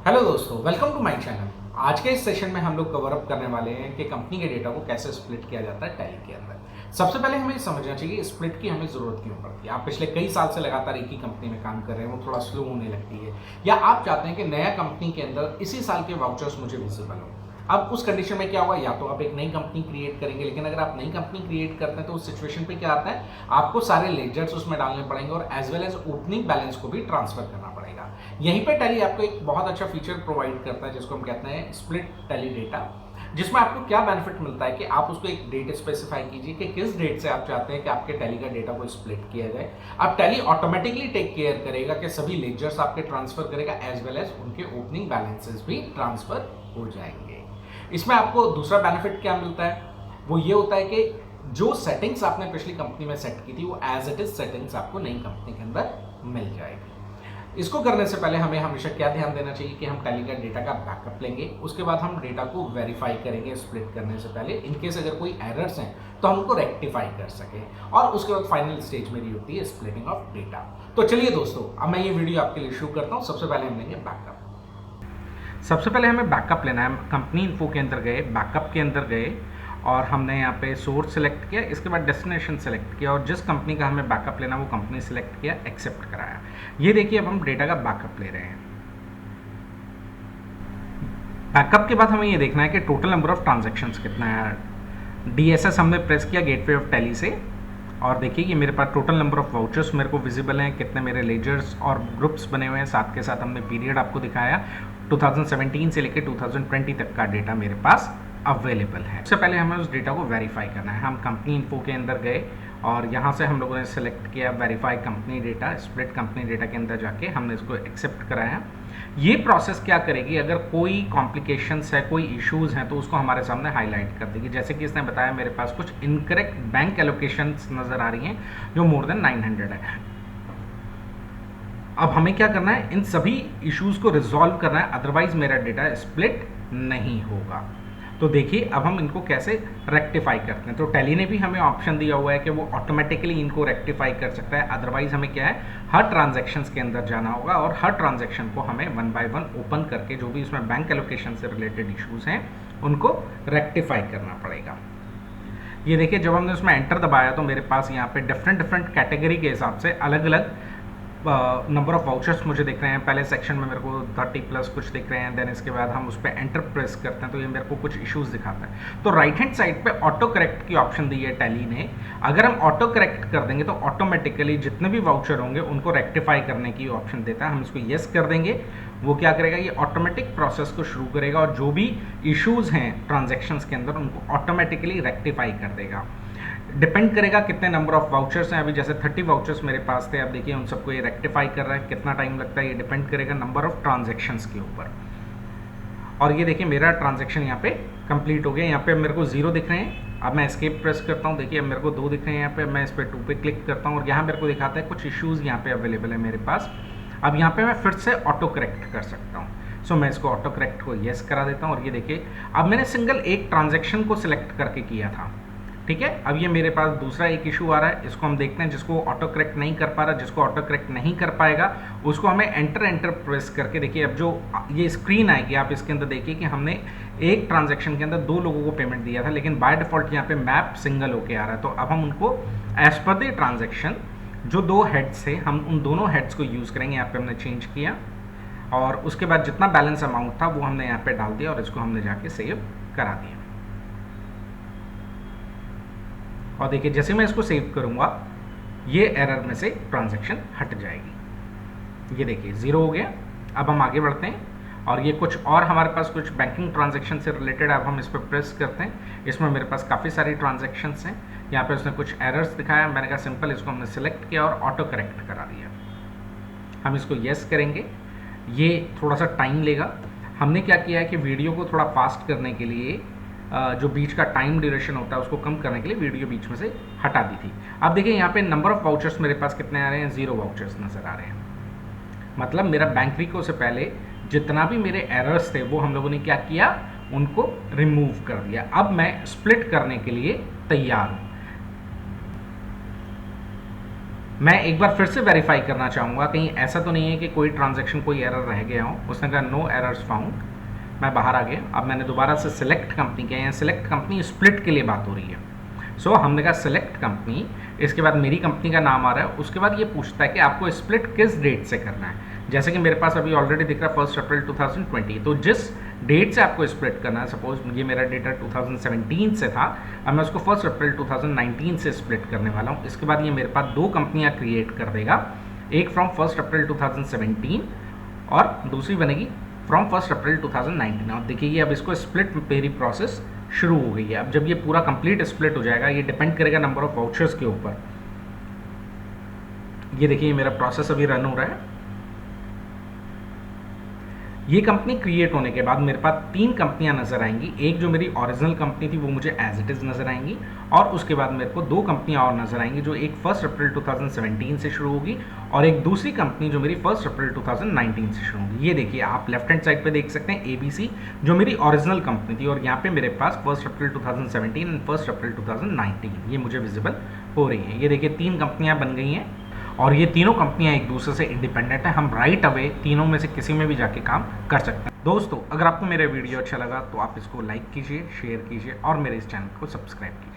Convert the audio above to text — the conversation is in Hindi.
हेलो दोस्तों, वेलकम टू माय चैनल। आज के इस सेशन में हम लोग कवर अप करने वाले हैं कि कंपनी के डेटा को कैसे स्प्लिट किया जाता है टैली के अंदर। सबसे पहले हमें समझना चाहिए कि स्प्लिट की हमें ज़रूरत क्यों पड़ती है। आप पिछले कई साल से लगातार एक ही कंपनी में काम कर रहे हैं, वो थोड़ा स्लो होने लगती है, या आप चाहते हैं कि नया कंपनी के अंदर इसी साल के वाउचर्स मुझे विजिबल हो। अब उस कंडीशन में क्या हुआ, या तो आप एक नई कंपनी क्रिएट करेंगे, लेकिन अगर आप नई कंपनी क्रिएट करते हैं तो उस सिचुएशन पे क्या आता है, आपको सारे लेजर्स उसमें डालने पड़ेंगे और as well as opening balance को भी ट्रांसफर करना पड़ेगा। यहीं पे टैली आपको एक बहुत अच्छा फीचर प्रोवाइड करता है जिसको हम कहते हैं स्प्लिट टैली डेटा, जिसमें आपको क्या बेनिफिट मिलता है कि आप उसको एक डेट स्पेसिफाई कीजिए कि किस डेट से आप चाहते हैं कि आपके टैली का डेटा को स्प्लिट किया जाए। अब टैली ऑटोमेटिकली टेक केयर करेगा कि सभी लेजर्स आपके ट्रांसफर करेगा, एज वेल एज उनके ओपनिंग बैलेंसेस भी ट्रांसफर हो जाएंगे। इसमें आपको दूसरा बेनिफिट क्या मिलता है, वो ये होता है कि जो सेटिंग्स आपने पिछली कंपनी में सेट की थी वो एज इट इज सेटिंग्स आपको नई कंपनी के अंदर मिल जाएगी। इसको करने से पहले हमें हमेशा क्या ध्यान देना चाहिए कि हम टैली का डेटा का बैकअप लेंगे, उसके बाद हम डेटा को वेरीफाई करेंगे स्प्लिट करने से पहले, इनकेस अगर कोई एरर्स हैं तो हम उनको रेक्टिफाई कर सकें, और उसके बाद फाइनल स्टेज मेरी होती है स्प्लिटिंग ऑफ डेटा। तो चलिए दोस्तों, अब मैं ये वीडियो आपके लिए शुरू करता हूँ। सबसे पहले हम लेंगे बैकअप। सबसे पहले हमें बैकअप लेना है। कंपनी इन्फो के अंदर गए, बैकअप के अंदर गए, और हमने यहाँ पे सोर्स सेलेक्ट किया, इसके बाद डेस्टिनेशन सेलेक्ट किया, और जिस कंपनी का हमें बैकअप लेना वो कंपनी सेलेक्ट किया, एक्सेप्ट कराया। ये देखिए अब हम डेटा का बैकअप ले रहे हैं। बैकअप के बाद हमें ये देखना है कि टोटल नंबर ऑफ ट्रांजैक्शंस कितना है। DSS हमने प्रेस किया गेटवे ऑफ टैली से, और देखिए कि मेरे पास टोटल नंबर ऑफ वाउचर्स मेरे को विजिबल हैं, कितने मेरे लेजर्स और ग्रुप्स बने हुए हैं। साथ के साथ हमने पीरियड आपको दिखाया, 2017 से लेकर 2020 तक का डेटा मेरे पास अवेलेबल है। सबसे पहले हमें उस डेटा को वेरीफाई करना है। हम कंपनी इन्फो के अंदर गए और यहाँ से हम लोगों ने सेलेक्ट किया verify company data. Split company data के अंदर जाके हमने इसको एक्सेप्ट कराया। ये प्रोसेस क्या करेगी, अगर कोई कॉम्प्लिकेशंस है, कोई इश्यूज हैं, तो उसको हमारे सामने हाईलाइट कर देगी। जैसे कि इसने बताया मेरे पास कुछ इनकरेक्ट बैंक एलोकेशंस नज़र आ रही हैं जो मोर देन 900 है। अब हमें क्या करना है, इन सभी इश्यूज को रिजॉल्व करना है, अदरवाइज मेरा डेटा स्प्लिट नहीं होगा। तो देखिए अब हम इनको कैसे रेक्टिफाई करते हैं। तो टैली ने भी हमें ऑप्शन दिया हुआ है कि वो ऑटोमेटिकली इनको रेक्टिफाई कर सकता है। अदरवाइज हमें क्या है, हर ट्रांजैक्शंस के अंदर जाना होगा और हर ट्रांजैक्शन को हमें वन बाय वन ओपन करके जो भी इसमें बैंक एलोकेशन से रिलेटेड इश्यूज हैं उनको रेक्टिफाई करना पड़ेगा। ये देखिए जब हमने उसमें एंटर दबाया तो मेरे पास यहाँ पे डिफरेंट कैटेगरी के हिसाब से अलग अलग नंबर ऑफ वाउचर्स मुझे दिख रहे हैं। पहले सेक्शन में मेरे को 30 प्लस कुछ दिख रहे हैं, देन इसके बाद हम उस पर एंटर प्रेस करते हैं तो ये मेरे को कुछ इश्यूज दिखाता है। तो राइट हैंड साइड पे ऑटो करेक्ट की ऑप्शन दी है टैली ने। अगर हम ऑटो करेक्ट कर देंगे तो ऑटोमेटिकली जितने भी वाउचर होंगे उनको रेक्टिफाई करने की ऑप्शन देता है। हम इसको येस कर देंगे, वो क्या करेगा, ये ऑटोमेटिक प्रोसेस को शुरू करेगा और जो भी इश्यूज हैं ट्रांजेक्शन्स के अंदर उनको ऑटोमेटिकली रेक्टिफाई कर देगा। डिपेंड करेगा कितने नंबर ऑफ वाउचर्स हैं। अभी जैसे 30 वाउचर्स मेरे पास थे, अब देखिए उन सबको ये रेक्टिफाई कर रहा है। कितना टाइम लगता है ये डिपेंड करेगा नंबर ऑफ ट्रांजैक्शंस के ऊपर। और ये देखिए मेरा ट्रांजैक्शन यहाँ पे कंप्लीट हो गया। यहाँ पे मेरे को 0 दिख रहे हैं। अब मैं एस्केप प्रेस करता हूँ, देखिए अब मेरे को 2 दिख रहे हैं यहाँ पे। मैं इस पर 2 पे क्लिक करता हूँ और यहाँ मेरे को दिखाता है कुछ इश्यूज़ यहाँ पे अवेलेबल है मेरे पास। अब यहाँ पे मैं फिर से ऑटो करेक्ट कर सकता हूँ। सो मैं इसको ऑटो करेक्ट को येस करा देता हूँ और ये देखिए अब मैंने सिंगल एक ट्रांजैक्शन को सिलेक्ट करके किया था, ठीक है। अब ये मेरे पास दूसरा एक इशू आ रहा है, इसको हम देखते हैं। जिसको ऑटो करेक्ट नहीं कर पा रहा, जिसको ऑटो करेक्ट नहीं कर पाएगा उसको हमें एंटर प्रेस करके देखिए अब जो ये स्क्रीन आएगी आप इसके अंदर देखिए कि हमने एक ट्रांजैक्शन के अंदर 2 लोगों को पेमेंट दिया था, लेकिन बाय डिफॉल्ट यहाँ पे मैप सिंगल होके आ रहा है। तो अब हम उनको एज पर द ट्रांजैक्शन जो 2 हेड्स थे हम उन दोनों हेड्स को यूज़ करेंगे। यहाँ पे हमने चेंज किया और उसके बाद जितना बैलेंस अमाउंट था वो हमने यहाँ पे डाल दिया और इसको हमने जाके सेव करा दिया। और देखिए जैसे मैं इसको सेव करूंगा ये एरर में से ट्रांजैक्शन हट जाएगी। ये देखिए 0 हो गया। अब हम आगे बढ़ते हैं और ये कुछ और हमारे पास कुछ बैंकिंग ट्रांजैक्शन से रिलेटेड अब हम इस पर प्रेस करते हैं। इसमें मेरे पास काफ़ी सारी ट्रांजैक्शंस हैं। यहाँ पे उसने कुछ एरर्स दिखाया, मैंने कहा सिंपल इसको हमने सेलेक्ट किया और ऑटो करेक्ट करा दिया। हम इसको येस करेंगे। ये थोड़ा सा टाइम लेगा। हमने क्या किया है कि वीडियो को थोड़ा फास्ट करने के लिए जो बीच का टाइम ड्यूरेशन होता है उसको कम करने के लिए वीडियो बीच में से हटा दी थी। अब देखिए यहाँ पे नंबर ऑफ वाउचर्स मेरे पास कितने आ रहे हैं, 0 वाउचर्स नज़र आ रहे हैं। मतलब मेरा बैंक रिको से पहले जितना भी मेरे एरर्स थे वो हम लोगों ने क्या किया, उनको रिमूव कर दिया। अब मैं स्प्लिट करने के लिए तैयार हूँ। मैं एक बार फिर से वेरीफाई करना चाहूँगा कहीं ऐसा तो नहीं है कि कोई ट्रांजैक्शन कोई एरर रह गया हो। उसने कहा नो एरर्स फाउंड, मैं बाहर आ गया। अब मैंने दोबारा से सिलेक्ट कंपनी किया, यहाँ सिलेक्ट कंपनी स्प्लिट के लिए बात हो रही है। सो हमने कहा सिलेक्ट कंपनी, इसके बाद मेरी कंपनी का नाम आ रहा है। उसके बाद ये पूछता है कि आपको स्प्लिट किस डेट से करना है। जैसे कि मेरे पास अभी ऑलरेडी दिख रहा है 1 अप्रैल 2020, तो जिस डेट से आपको स्प्लिट करना है, सपोज ये मेरा डेटा 2017 से था, अब मैं उसको 1 अप्रैल 2019 से स्प्लिट करने वाला हूँ। इसके बाद ये मेरे पास 2 कंपनियाँ क्रिएट कर देगा, एक फ्रॉम 1 अप्रैल 2017 और दूसरी बनेगी फ्रॉम 1 अप्रैल 2019। और देखिए ये अब इसको स्प्लिट मेरी प्रोसेस शुरू हो गई है। अब जब ये पूरा कंप्लीट स्प्लिट हो जाएगा, ये डिपेंड करेगा नंबर ऑफ वाउचर्स के ऊपर। ये देखिए मेरा प्रोसेस अभी रन हो रहा है। ये कंपनी क्रिएट होने के बाद मेरे पास 3 कंपनियां नजर आएंगी। एक जो मेरी ओरिजिनल कंपनी थी वो मुझे एज इट इज़ नजर आएंगी, और उसके बाद मेरे को 2 कंपनियां और नजर आएंगी, जो एक 1 अप्रैल 2017 से शुरू होगी और एक दूसरी कंपनी जो मेरी 1 अप्रैल 2019 से शुरू होगी। ये देखिए आप लेफ्ट हैंड साइड पे देख सकते हैं ABC, जो मेरी ओरिजिनल कंपनी थी, और यहाँ पे मेरे पास 1 अप्रैल 2017 एंड 1 अप्रैल 2019 ये मुझे विजिबल हो रही है। ये देखिए 3 कंपनियां बन गई हैं और ये तीनों कंपनियां एक दूसरे से इंडिपेंडेंट है। हम राइट अवे तीनों में से किसी में भी जाके काम कर सकते हैं। दोस्तों अगर आपको मेरा वीडियो अच्छा लगा तो आप इसको लाइक कीजिए, शेयर कीजिए और मेरे इस चैनल को सब्सक्राइब कीजिए।